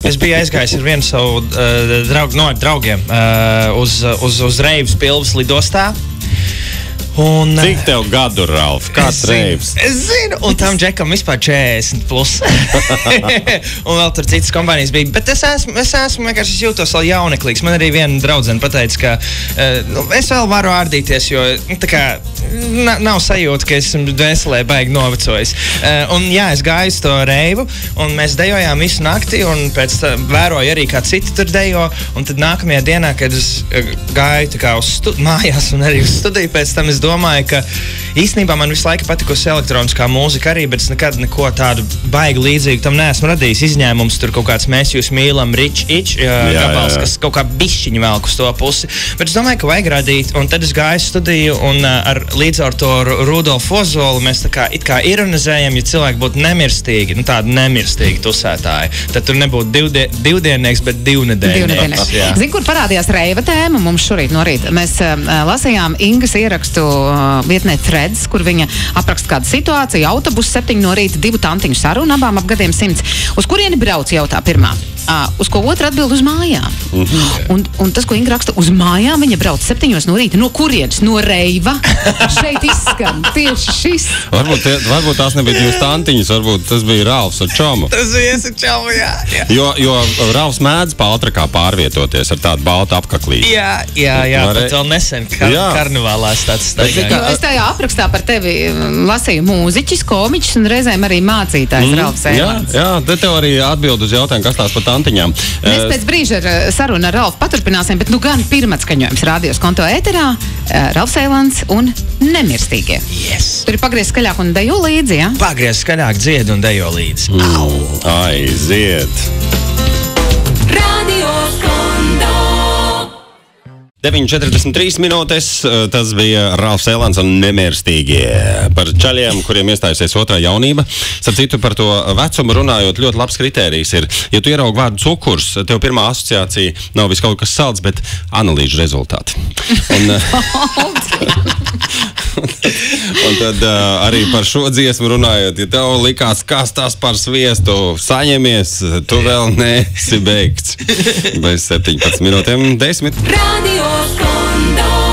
Es biju aizgājis ar vienu savu draugiem uz Reivas Pilvas lidostā. Cik tev gadu, Ralf? Kāds reivs? Es zinu, un tam džekam vispār 40 plus. Un vēl tur citas kompānijas bija. Bet es esmu vienkārši jūtos vēl jauneklīgs. Man arī viena draudzene pateica, ka es vēl varu ārdīties, jo tā kā nav sajūta, ka esmu dvēselē baigi novecojis. Un jā, es gāju uz to Reivu, un mēs dejojām visu nakti, un pēc tam vēroju arī, kā citi tur dejo. Un tad nākamajā dienā, kad es gāju tā kā uz mājās un arī uz studiju, pēc tam es domāju, ka īstenībā man visu laiku patikusi elektroniskā mūzika arī, bet es nekad neko tādu baigi līdzīgu tam neesmu radījis. Izņēmums tur kaut kāds Mēs jūs mīlam, Rich Itch gabals, kas kaut kā bišķiņu velk uz to pusi. Bet es domāju, ka vajag radīt, un tad es gāju studiju un līdz ar to Rudolfu Ozolu mēs tā kā it kā ironizējam, ja cilvēki būtu nemirstīgi, tādi nemirstīgi tusētāji. Tad tur nebūtu divdiennieks, bet divnedēļnieks. Zini, kur parādījās Reiva tēma mums šorīt no rīta? Mēs lasījām Ingas ierakstu vietnē Threads, kur viņa apraksta kādu situāciju, autobus 7 no rīta, 2 tantiņu sarunu, abām ap gadiem 100. Uz kurieni brauc, jautā pirmā? Uz ko otra atbild uz mājām. Un tas, ko Inga raksta, uz mājām viņa brauc 7 no rīta. No kurienes? No Reiva. Šeit izskan tieši šis. Varbūt tās nebija 2 tantiņas, varbūt tas bija Ralfs ar čomu. Tas bija ar čomu, jā. Jo Ralfs mēdz pa Altrakā pārvietoties ar tādu baltu apkaklīti. Jā, pat vēl nesen karnevālās tāds staigā. Jo es tajā aprakstā par tevi lasīju mūziķis, komiķis un reizēm arī mācītājs Ralfs Eilants. Jā, te tev arī atbild uz jautājumu, kas tās pa tantiņām. Mēs pēc brīža ar sarunu ar Ralfu paturpināsim, bet gan pirmatskaņojums rādījos konto ēterā, Ralfs Eilants un Nemirstīgie. Yes. Tur ir pagriez skaļāk un dejo līdzi, ja? Pagriez skaļāk, dzied un dejo līdzi. Aiziet. Radio Kondo. 9:43 minūtes, tas bija Ralfs Eilants un Nemirstīgie. Par čaļiem, kuriem iestājusies otrā jaunība. Starp citu, par to vecumu runājot, ļoti labs kritērijs ir. Ja tu ieraugi vārdu cukurs, tev pirmā asociācija nav vis kaut kas salds, bet analīžu rezultāti. Un tad arī par šo dziesmu runājot, ja tev likās kastās par sviestu, saņemies, tu vēl neesi beigts. Bez 17 minūtēm 10. Radio Kondo.